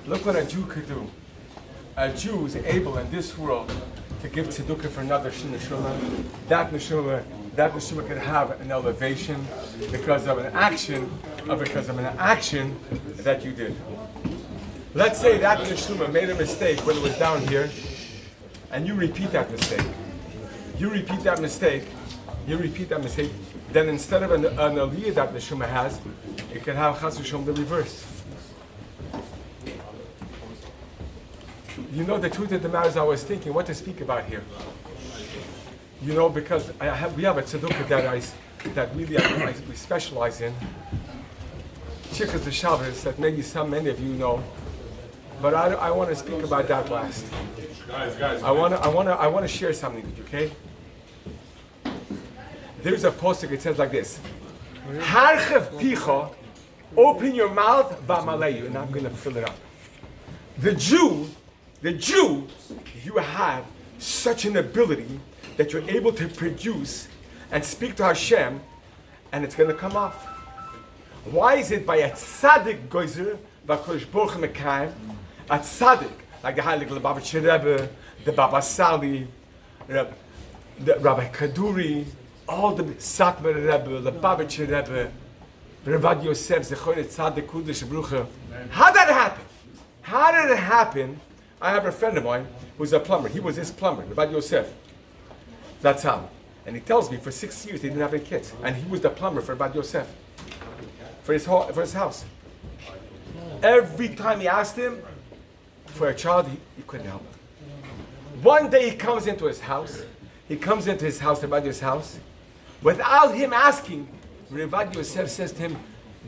Look what a Jew could do. A Jew is able in this world to give tzedukah for another neshama. That neshama can have an elevation because of an action, that you did. Let's say that neshama made a mistake when it was down here, and you repeat that mistake. Then instead of an aliyah that neshama has, it can have chas v'shalom the reverse. You know, the truth of the matter is, I was thinking what to speak about here. You know, because we have a tzedukah that really we specialize in. Chikas the Shabbos, that maybe many of you know, but I want to speak about that last. Guys, I want to share something with you, okay? There's a poster. It says like this: Harchev picha, open your mouth, v'amaleyu, and I'm going to fill it up. The Jew, you have such an ability that you're able to produce and speak to Hashem, and it's going to come off. Why is it by a tzaddik gozer, v'kodesh baruch mekayim, a tzaddik, like the Heilige Lubavitcher Rebbe, the Baba Sali, the Rabbi Kaduri, all the Satmar Rebbe, the Lubavitcher Rebbe, Rabbi Yosef, Zechon Tzaddik Kudesh Brucha. How did it happen? I have a friend of mine who's a plumber. He was his plumber, Rabbi Yosef. That's how. And he tells me for 6 years he didn't have any kids. And he was the plumber for Rabbi Yosef. For his house. Every time he asked him for a child, he couldn't help him. One day he comes into his house, Rabbi Yosef's house, without him asking. Rabbi Yosef says to him,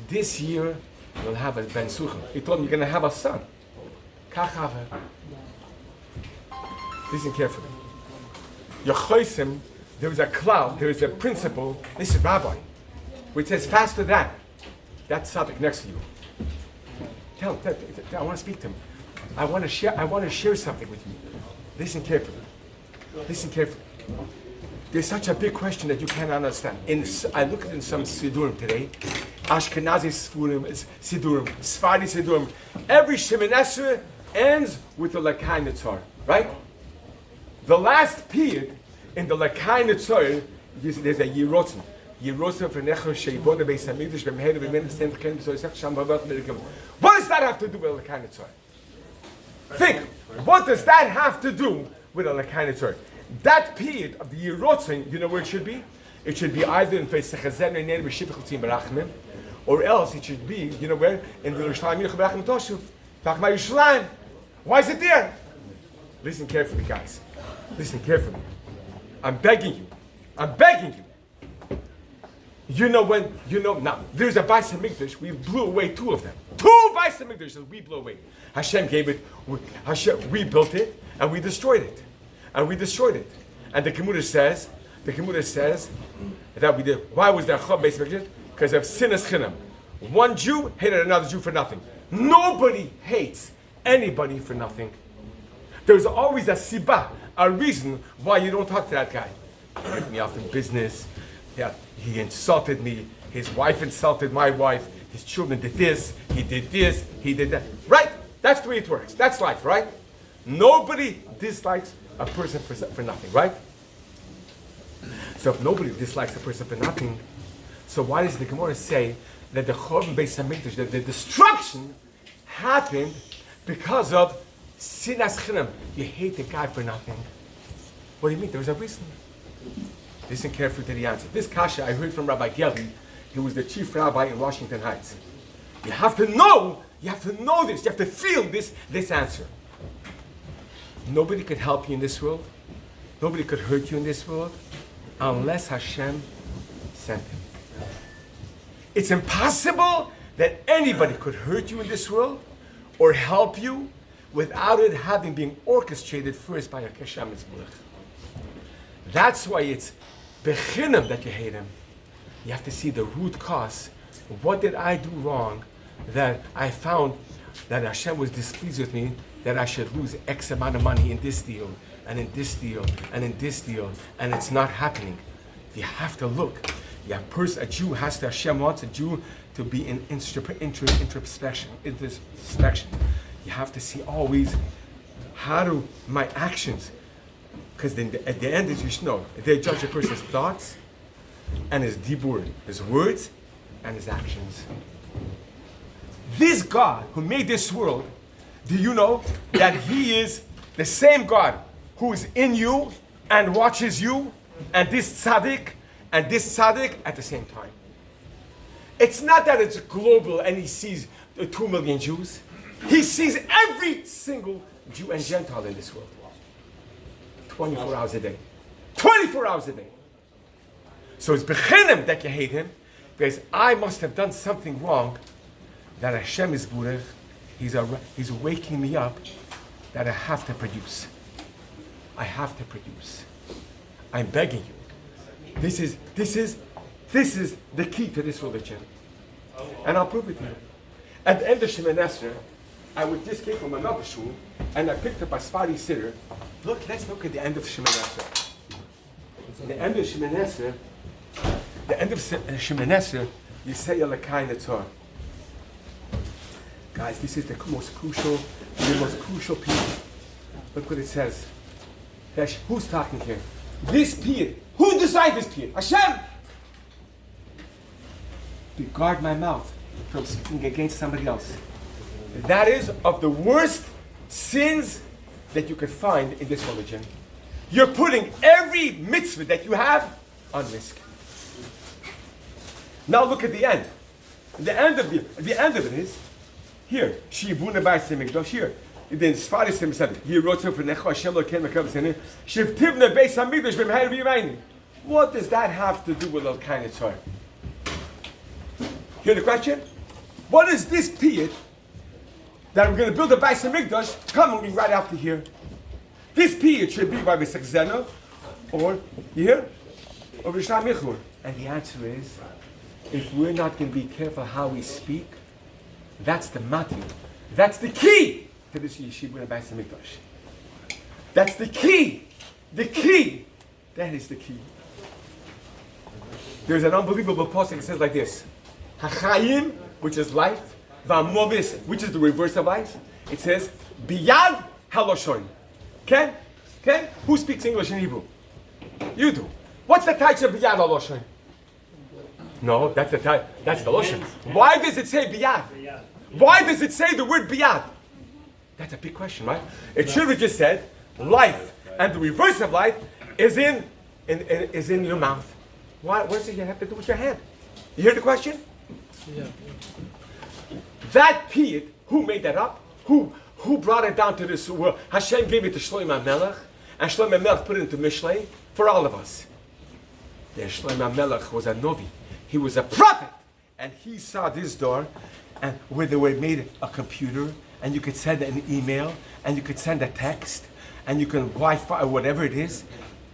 this year you'll have a ben suchim. He told him, you're going to have a son. Kachava. Listen carefully. Yechosim, there is a cloud, there is a principle. This is Rabbi, which says faster than. That's tzaddik next to you. Tell him, I want to speak to him. I want to share something with you. Listen carefully. There's such a big question that you cannot understand. I look at it in some Sidurim today. Ashkenazi Sidurim, Sfardi Sidurim. Every Shemin Esrei ends with the Lakai Netzar, right? The last period in the Lakai Netzar, there's a Yerotzen. Yerotzen for Necho Sheibon Beis Hamikdash B'Meher B'Meher Stand Chen B'Soisach Sham B'Avat Miriam. What does that have to do with the Lakai Netzar? Think. What does that have to do with the Lakai Netzar? That period of the Yerotzen, you know where it should be? It should be either in Feisachazem Ne'en B'Shivach L'Tzim B'Rachmim, or else it should be, you know where? In the Yerushalayim Yinach B'Rachmim Toshuv. Tachma Yerushalayim. Why is it there? Listen carefully, guys. Listen carefully. I'm begging you. Now, there's a Beis HaMikdash, we blew away 2 of them. 2 Beis HaMikdashes we blew away. Hashem gave it, we built it, and we destroyed it. And the Gemara says that we did. Why was there Chab Beis HaMikdash? Because of sinas chinam. One Jew hated another Jew for nothing. Nobody hates anybody for nothing. There's always a sibah, a reason why you don't talk to that guy. He ripped me off in business. Yeah, he insulted me. His wife insulted my wife. His children did this. He did that. Right? That's the way it works. That's life, right? Nobody dislikes a person for nothing, right? So if nobody dislikes a person for nothing, so why does the Gemara say that the Chorban Beis Hamikdash, that the destruction happened because of sinas chinam? You hate the guy for nothing. What do you mean? There was a reason. Listen carefully to the answer. This kasha I heard from Rabbi Geli. He was the chief rabbi in Washington Heights. You have to know this. You have to feel this answer. Nobody could help you in this world. Nobody could hurt you in this world unless Hashem sent him. It's impossible that anybody could hurt you in this world or help you without it having been orchestrated first by a Hashem Yisborach. That's why it's bechinam that you hate him. You have to see the root cause. What did I do wrong that I found that Hashem was displeased with me, that I should lose X amount of money in this deal, and in this deal, and in this deal, and it's not happening. You have to look. A Jew has to, Hashem wants a Jew to be in introspection. You have to see always how do my actions, because at the end, as you should know, they judge a person's thoughts and his dibur, his words and his actions. This God who made this world, do you know that He is the same God who is in you and watches you and this tzaddik at the same time? It's not that it's global and He sees the 2 million Jews. He sees every single Jew and Gentile in this world. 24 hours a day. 24 hours a day. So it's bechinim that you hate Him, because I must have done something wrong that Hashem is burech. He's waking me up that I have to produce. I have to produce. I'm begging you. This is the key to this religion. And I'll prove it to you. At the end of Shemoneh Esrei, I just came from another shul, and I picked up a Sfari Siddur. Let's look at the end of Shemoneh Esrei. The end of Shemoneh Esrei, you say Elokai Netzor. Guys, this is the most crucial piece. Look what it says. Who's talking here? This piece. Who designed this piece? Hashem! To guard my mouth from speaking against somebody else. That is of the worst sins that you could find in this religion. You're putting every mitzvah that you have on risk. Now look at the end. The end of it is here. Shibuna b'asei mikdash here. Then Sfari said, "He wrote for Necho Hashem lo ken mekav zene. Shivtivna beis hamikdash b'mehar v'yimayni." What does that have to do with Elokai Netzor? Hear the question? What is this piyut that we're going to build a Beis HaMikdash coming right after here? This piyut should be by B'Sek Zena, or here, or B'Shna Michur. And the answer is, if we're not going to be careful how we speak, that's the matir. That's the key to this yeshiva and Beis HaMikdash. That's the key. The key. That is the key. There's an unbelievable pasuk that says like this. Hachayim, which is life, v'amovis, which is the reverse of life. It says, biyad haloshon. Okay? Okay? Who speaks English and Hebrew? You do. What's the title of biyad haloshon? No, that's the title. That's the loshon. Why does it say biyad? Why does it say the word biyad? That's a big question, right? It should have just said life, and the reverse of life is in your mouth. Why? What does it have to do with your hand? You hear the question? Yeah. That piyut, who made that up? Who brought it down to this world? Hashem gave it to Shlomo HaMelech, and Shlomo HaMelech put it into Mishlei for all of us. Then Shlomo HaMelech was a novi. He was a prophet, and he saw this door, and where they were made a computer, and you could send an email, and you could send a text, and you can Wi-Fi or whatever it is.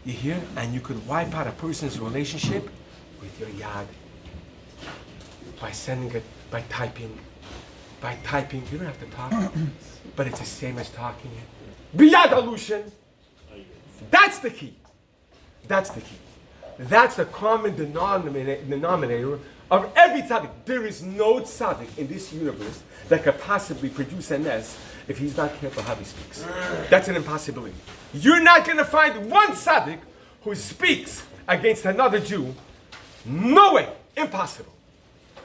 You hear? And you could wipe out a person's relationship with your yad. By sending it, by typing. By typing, you don't have to talk, but it's the same as talking it. Biyad alushin. That's the key. That's the key. That's the common denominator of every tzaddik. There is no tzaddik in this universe that could possibly produce a mess if he's not careful how he speaks. That's an impossibility. You're not going to find one tzaddik who speaks against another Jew. No way. Impossible.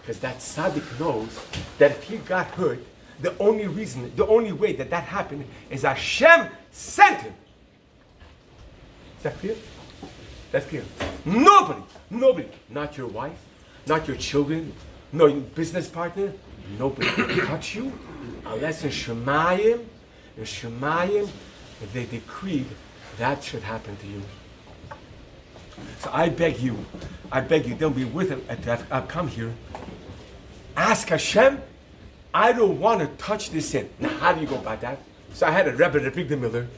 Because that tzaddik knows that if he got hurt, the only way that happened is Hashem sent him. Is that clear? That's clear. Nobody, not your wife, not your children, no your business partner, nobody can touch you unless in Shemayim, if they decreed that should happen to you. So I beg you, don't be with it to come here. Ask Hashem, I don't want to touch this sin. Now, how do you go about that? So I had a Rebbe, Rebbe Miller,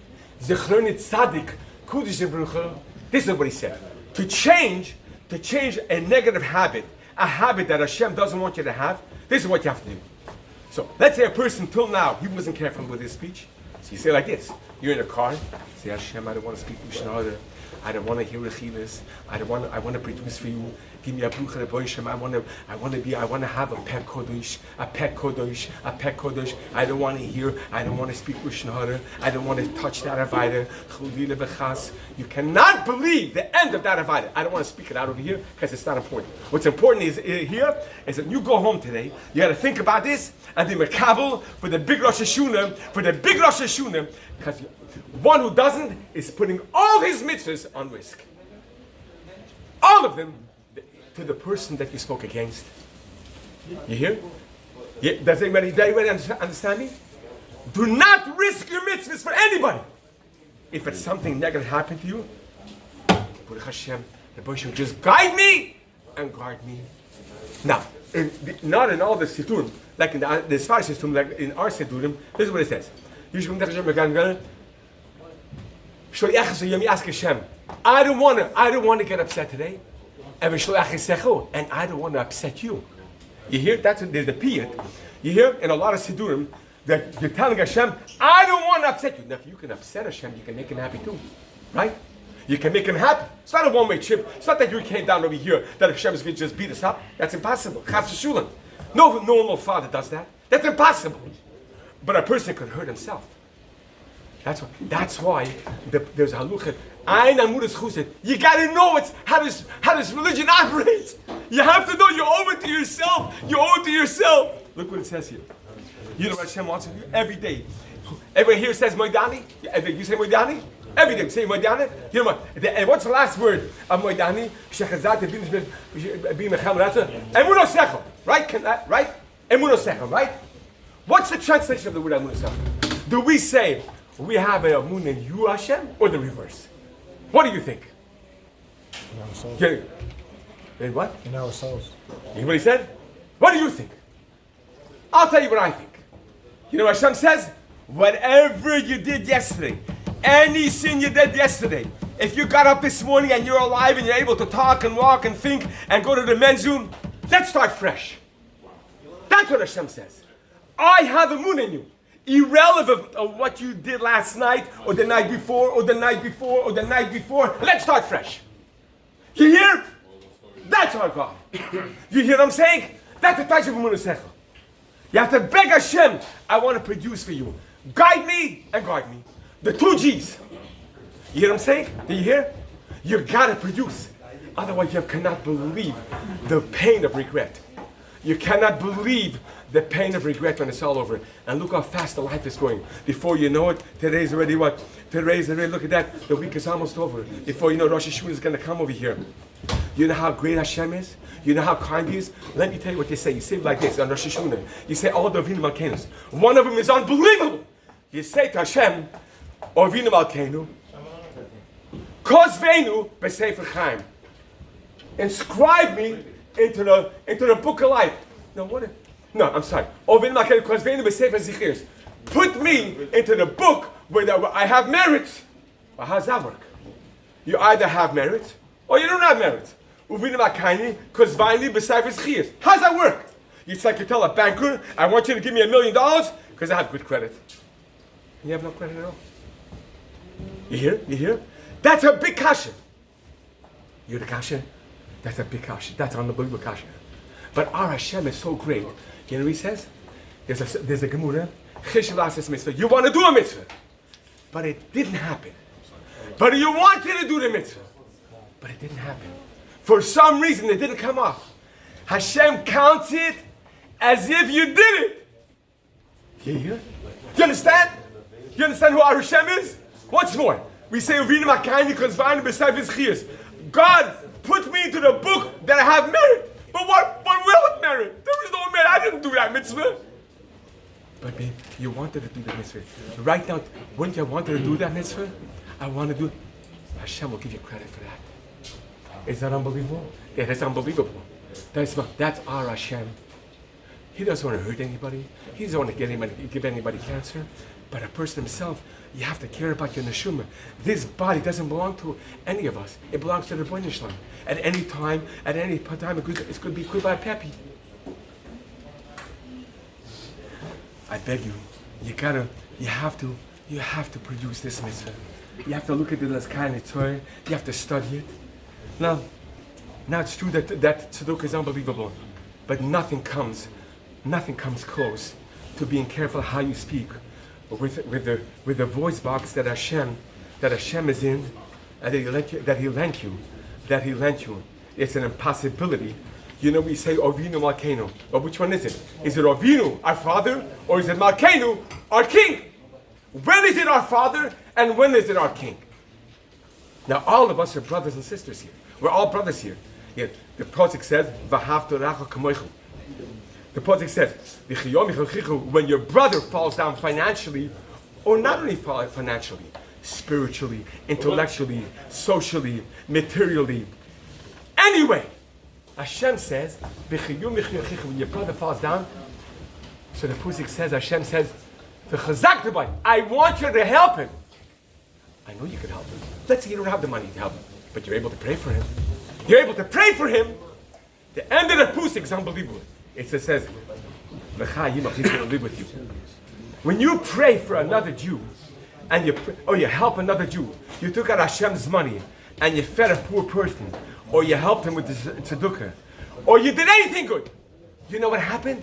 Zechroni Tzadik, Kudish Brucha. This is what he said. To change a negative habit, a habit that Hashem doesn't want you to have, this is what you have to do. So let's say a person till now, he wasn't careful with his speech. So you say like this. You're in a car, say Hashem, I don't want to speak Lashon Hara. I don't want to hear rechilas. I want to produce for you. Give me a brucha reboishem. I want to have a pek kodesh, a pek kodesh, a pek kodesh. I don't want to hear. I don't want to speak Lashon Hara. I don't want to touch that Avida. Chulila b'chas. You cannot believe the end of that Avida. I don't want to speak it out over here because it's not important. What's important is here is that you go home today. You got to think about this and be makabel for the big Rosh Hashanah, because one who doesn't is putting all his mitzvahs on risk. All of them. To the person that you spoke against. You hear? Yeah, does anybody understand me? Do not risk your mitzvahs for anybody. If it's something negative happened to you, Baruch Hashem, the Baruch Hashem, just guide me and guard me. Now, not in all the Siddurim, like in the Sfar Siddurim, like in our Siddurim, this is what it says. Ask Hashem, I don't want to get upset today. And I don't want to upset you. You hear? There's the piyut. You hear? In a lot of Siddurim, that you're telling Hashem, I don't want to upset you. Now, if you can upset Hashem, you can make him happy too. Right? You can make him happy. It's not a one-way trip. It's not that you came down over here, that Hashem is going to just beat us up. That's impossible. Chas v'shulam. No normal father does that. That's impossible. But a person could hurt himself. That's why there's a halucha. You gotta know how this religion operates. You have to know you owe it to yourself. Look what it says here. You know what Hashem wants of you every day. Everybody here says Moedani. You say Moedani? Every day say Moedani. You know what? And what's the last word of Moedani? Emunosecho. Right? Right? Emunosecho. Right? What's the translation of the word Emunosecho? Do we say we have a Amun in you, Hashem, or the reverse? What do you think? In our souls. In what? In our souls. You hear what he said? What do you think? I'll tell you what I think. You know what Hashem says? Whatever you did yesterday, any sin you did yesterday, if you got up this morning and you're alive and you're able to talk and walk and think and go to the men's room, let's start fresh. That's what Hashem says. I have a moon in you. Irrelevant of what you did last night or the night before or the night before or the night before. Let's start fresh. You hear? That's our God. You hear what I'm saying? That's the type of Emunah Sechel. You have to beg Hashem, I want to produce for you. Guide me and guard me. The two G's. You hear what I'm saying? Do you hear? You got to produce. Otherwise you cannot believe the pain of regret. You cannot believe the pain of regret when it's all over. And look how fast the life is going. Before you know it, today's already what? Today's already, look at that. The week is almost over. Before you know, Rosh Hashanah is going to come over here. You know how great Hashem is? You know how kind He is? Let me tell you what they say. You say it like this on Rosh Hashanah. You say all the Avinu Malkeinu. One of them is unbelievable. You say to Hashem, Avinu Malkeinu, Kozveinu b'Sefer Chaim. Inscribe me into the book of life. No, what? No, I'm sorry. Put me into the book where I have merit. Well, how's that work? You either have merit or you don't have merit. How's that work? It's like you tell a banker, I want you to give me $1 million because I have good credit. You have no credit at all. You hear? You hear? That's a big kasha. You're the kasha? That's a big kasha. That's an unbelievable kasha. But our Hashem is so great. You know what he says? There's a Gemara. You want to do a mitzvah. But it didn't happen. But you wanted to do the mitzvah. But it didn't happen. For some reason it didn't come off. Hashem counts it as if you did it. You hear? You understand? You understand who our Hashem is? Once more. We say, God put me into the book that I have merit. But what will merit? There is no merit. I didn't do that mitzvah. But babe, you wanted to do the mitzvah. Right now, wouldn't you want to do that mitzvah? I want to do it. Hashem will give you credit for that. Is that unbelievable? Yeah, that's unbelievable. That's our Hashem. He doesn't want to hurt anybody. He doesn't want to give anybody cancer. But a person himself, you have to care about your neshama. This body doesn't belong to any of us. It belongs to the Rebbeinu Shalom. At any time, it's going to be kul by pepi. I beg you, you have to produce this mitzvah. You have to look at it as kind of Torah. You have to study it. Now it's true that tzedukah is unbelievable, but nothing comes close to being careful how you speak with the voice box that Hashem is in, and that He lent you. It's an impossibility. You know, we say Ovinu Malkeinu, but which one is it? Is it Ovinu, our Father, or is it Malkeinu, our King? When is it our Father, and when is it our King? Now, all of us are brothers and sisters here. We're all brothers here. Yet the Pasuk says, "V'havta racha kamoichu." The Pasuk says, when your brother falls down financially, or not only financially, spiritually, intellectually, socially, materially, anyway, Hashem says, when your brother falls down, so the Pasuk says, Hashem says, I want you to help him. I know you can help him. Let's say you don't have the money to help him, but you're able to pray for him. You're able to pray for him. The end of the Pasuk is unbelievable. It says, live with you. When you pray for another Jew, and you help another Jew, you took out Hashem's money, and you fed a poor person, or you helped him with the tzedukah, or you did anything good, you know what happened?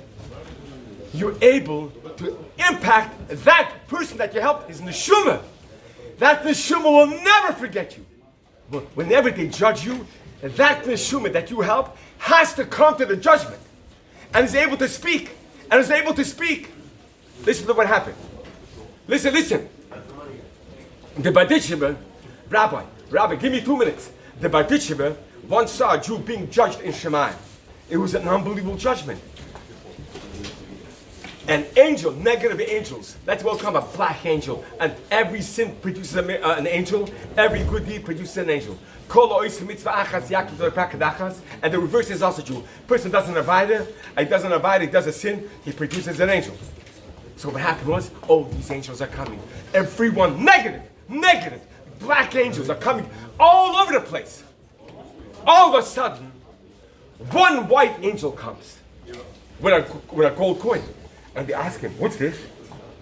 You're able to impact that person that you helped, his neshama. That neshama will never forget you. But whenever they judge you, that neshama that you help has to come to the judgment, and is able to speak, and is able to speak. Listen to what happened. Listen. The Baditsheba, Rabbi, give me 2 minutes. The Baditsheba once saw a Jew being judged in Shemayim. It was an unbelievable judgment. An angel, negative angels. That's what we call a black angel. And every sin produces an angel. Every good deed produces an angel. And the reverse is also true. Person doesn't avoid it. He does a sin. He produces an angel. So what happened was, these angels are coming. Everyone negative. Black angels are coming all over the place. All of a sudden, one white angel comes with a gold coin. And they ask him, what's this?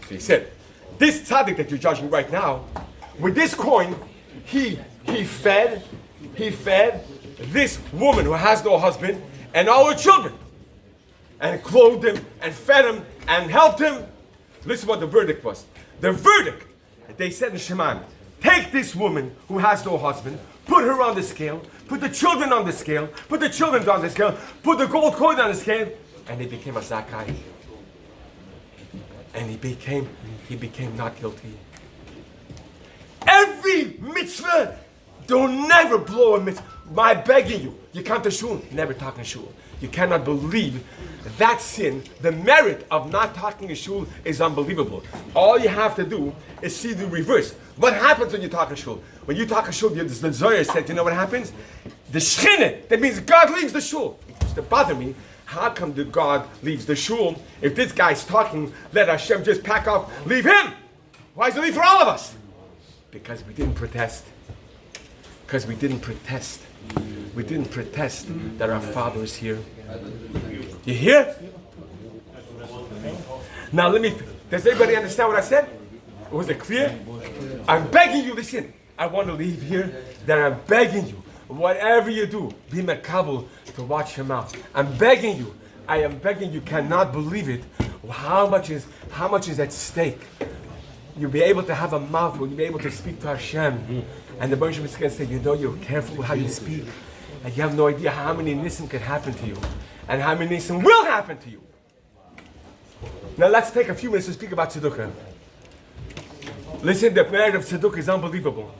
So he said, this tzaddik that you're judging right now, with this coin, he fed this woman who has no husband and all her children. And clothed him and fed him and helped him. Listen what the verdict was. The verdict, they said in Shemayim, take this woman who has no husband, put her on the scale, put the children on the scale, put the children on the scale, put the gold coin on the scale, and they became a zakai. And he became not guilty. Every mitzvah, don't never blow a mitzvah. I'm begging you. You come to shul, never talk in shul. You cannot believe that sin, the merit of not talking in shul is unbelievable. All you have to do is see the reverse. What happens when you talk in shul? When you talk in shul, the Zohar said, you know what happens? The shchina, that means God leaves the shul. It used to bother me. How come the God leaves the shul? If this guy's talking, let Hashem just pack up, leave him. Why does he leave for all of us? Because we didn't protest. We didn't protest that our Father is here. You hear? Now does everybody understand what I said? Was it clear? I'm begging you, listen. I want to leave here that I'm begging you. Whatever you do, be makabel to watch your mouth. I'm begging you. I am begging you. Cannot believe it. How much is at stake? You'll be able to have a mouth. You'll be able to speak to Hashem. And the Baruch is going to say, you're careful how you speak. And you have no idea how many nisim can happen to you. And how many nisim will happen to you. Now let's take a few minutes to speak about tzedukah. Listen, the merit of tzedukah is unbelievable.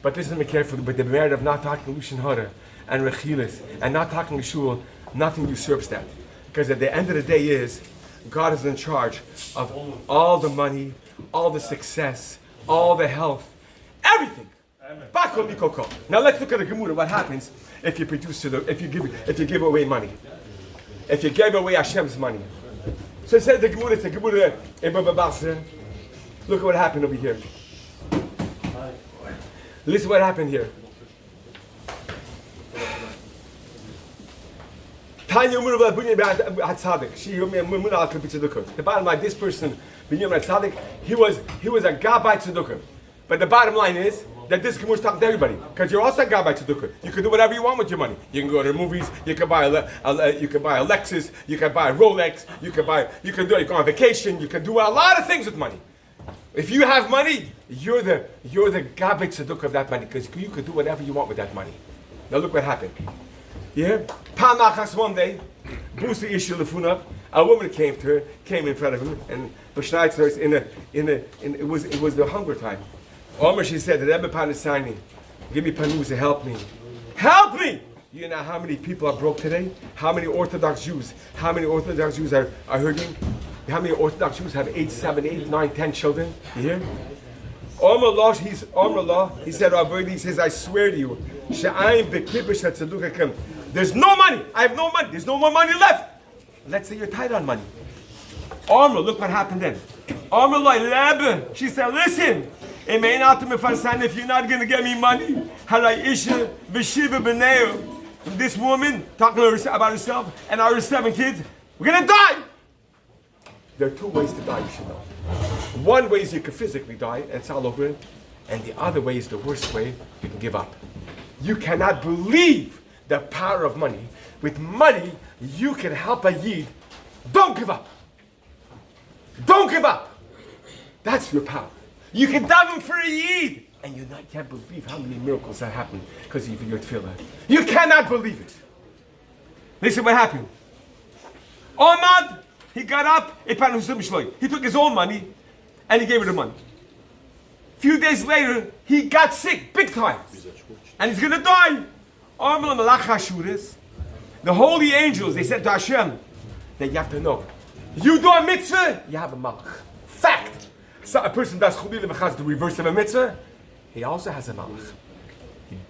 But listen to me carefully, but the merit of not talking Lushan Hara and Rechilis and not talking Shul, nothing usurps that. Because at the end of the day is, God is in charge of all the money, all the success, all the health, everything. Now let's look at the Gemara. What happens if you give away money? If you give away Hashem's money. So it says the Gemara, it's the Gemara in Baba Basra. Look at what happened over here. Listen what happened here. The bottom line, this person, he was a guy by tzedukah. But the bottom line is, that this Gemara is talking to everybody, because you're also a guy by tzedukah. You can do whatever you want with your money. You can go to the movies. You can buy a Lexus. You can buy a Rolex. You can go on vacation. You can do a lot of things with money. If you have money, you're the garbage tzedukah of that money, because you can do whatever you want with that money. Now look what happened. Yeah, Panachas one day, Busi Ishil Lefuna, a woman came in front of him, and it was the hunger time. Omer, she said, Rebbe Panisani, give me panusa, help me. Help me! You know how many people are broke today? How many Orthodox Jews? How many Orthodox Jews are hurting? How many Orthodox Jews have 8, 7, 8, 9, 10 children? You hear? Omer Allah, he said, he says, I swear to you, there's no money. I have no money. There's no more money left. Let's say you're tight on money. Omer, look what happened then. Omer, she said, listen, if you're not going to get me money, this woman talking about herself and our 7 kids, we're going to die. There are 2 ways to die, you should know. One way is you can physically die and it's all over, and the other way is the worst way, you can give up. You cannot believe the power of money. With money, you can help a Yid. Don't give up. Don't give up. That's your power. You can daven for a Yid, and you can't believe how many miracles that happen because of your tefillah. You cannot believe it. Listen what happened. Omad, he got up, he took his own money, and he gave her the money. A few days later, he got sick, big time. And he's going to die. The holy angels, they said to Hashem, that you have to know, you do a mitzvah, you have a malach. Fact. So a person does the reverse of a mitzvah, he also has a malach.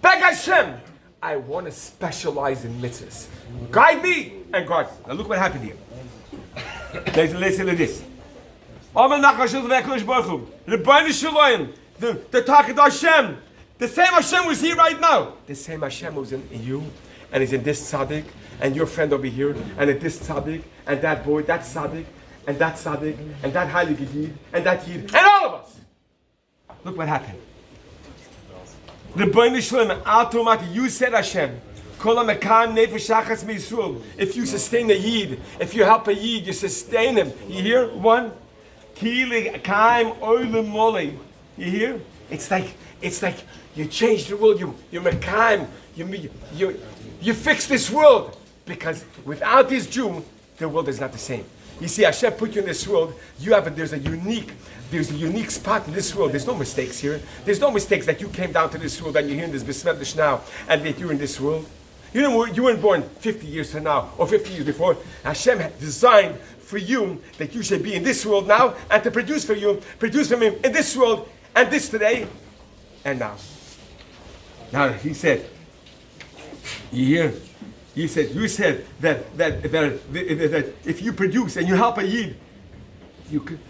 Beg Hashem, I want to specialize in mitzvahs. Guide me and guard. Now look what happened here. Listen to this. The talking to Hashem. The same Hashem was here right now. The same Hashem was in you, and is in this tzaddik, and your friend over here, and in this tzaddik, and that boy, that tzaddik, and that tzaddik, and that heilige yid, and that yid, and all of us. Look what happened. The Bnei Shalom, automatically, you said Hashem, if you sustain a yid, if you help a yid, you sustain him. You hear? One. You hear? It's like you change the world. You mekayim. You fix this world, because without this Jew, the world is not the same. You see, Hashem put you in this world. There's a unique spot in this world. There's no mistakes here. There's no mistakes that you came down to this world and you're here in this besmedish now, and that you're in this world. You weren't born 50 years from now or 50 years before. Hashem had designed for you that you should be in this world now, and to produce from Him in this world, and this today, and now. Now He said, you hear? You said that if you produce and you help a Yid,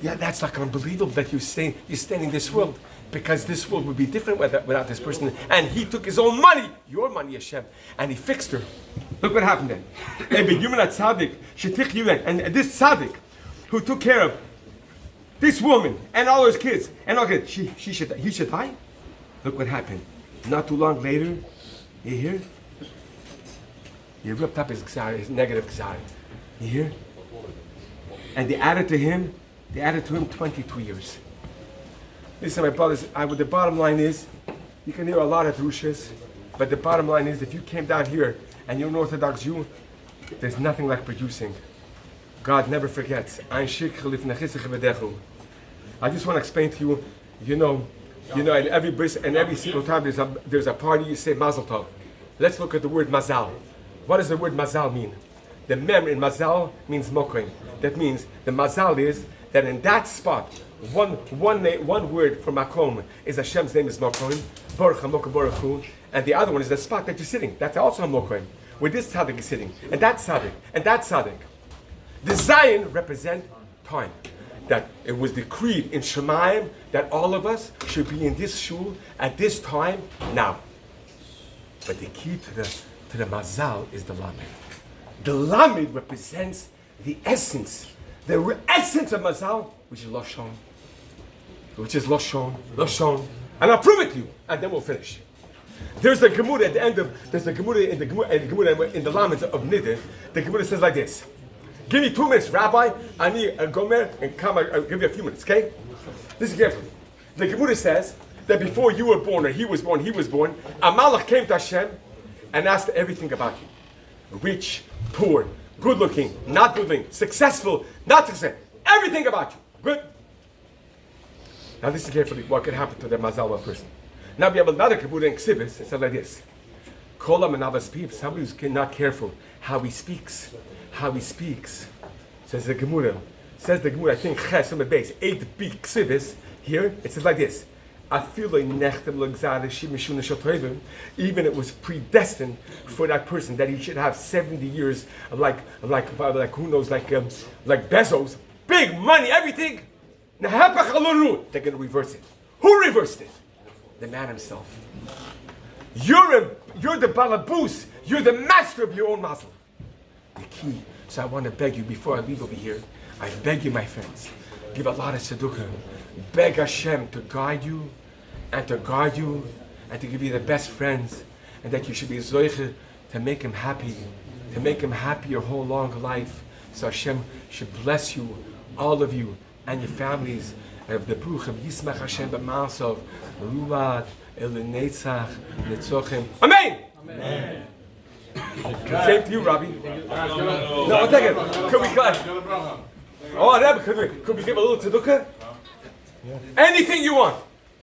that's like unbelievable that you stay in this world, because this world would be different without this person. And he took his own money, your money, Hashem, and he fixed her. Look what happened then. And this tzaddik who took care of this woman and all his kids and all kids, he should die. Look what happened. Not too long later, you hear? He ripped up his negative gzar. You hear? And they added to him 22 years. Listen, my brothers, the bottom line is, you can hear a lot of drushas, but the bottom line is, if you came down here and you're an Orthodox Jew, there's nothing like producing. God never forgets. I just want to explain to you, you know, at every bris and every single time there's a party, you say Mazel Tov. Let's look at the word Mazal. What does the word Mazal mean? The mem in Mazal means Mokoin. That means the Mazal is that in that spot, one word for Makom is Hashem's name is Mokoin, Baruch HaMokom Baruch Hu, and the other one is the spot that you're sitting. That's also a Mokoin, where this tzaddik is sitting, and that tzaddik, and that tzaddik. The Zion represent time. That it was decreed in Shemayim that all of us should be in this shul at this time now. But the key to the Mazal is the Lamed. The Lamed represents the essence of Mazal, which is Lashon. And I'll prove it to you, and then we'll finish. There's a Gemara at the end of, there's a Gemara in the Lamed of Niddah. The Gemara says like this. Give me 2 minutes, Rabbi. I need a gomer and come. I'll give you a few minutes, okay? Listen carefully. The Gemara says that before you were born, or he was born, a malach came to Hashem and asked everything about you. Rich, poor, good looking, not good looking, successful, not successful. Everything about you. Good? Now listen carefully what could happen to the Mazalwa person. Now we have another Gemara in Ksibis. It says like this. Kolam and Avaspiv, somebody who's not careful how he speaks. How he speaks. Says the Gemara, I think Ches on the base, 8 big Ksibis. Here, it says like this. Even it was predestined for that person that he should have 70 years of like who knows, like Bezos, big money, everything. They're going to reverse it. Who reversed it? The man himself. You're the balabus. You're the master of your own mazel. The key. So I want to beg you before I leave over here. I beg you, my friends, give a lot of tzedukah. Beg Hashem to guide you and to guard you and to give you the best friends, and that you should be zoiche to make him happy your whole long life. So Hashem should bless you, all of you, and your families. Of the Bruch of Yismach Hashem b'Maasav, Ruad, Elinetzach, Netzochem. Amen! Amen. Same to you, Robbie. No, one second. Could we clap? Oh, Rebbe, could we give a little tzedukah? Yeah. Anything you want.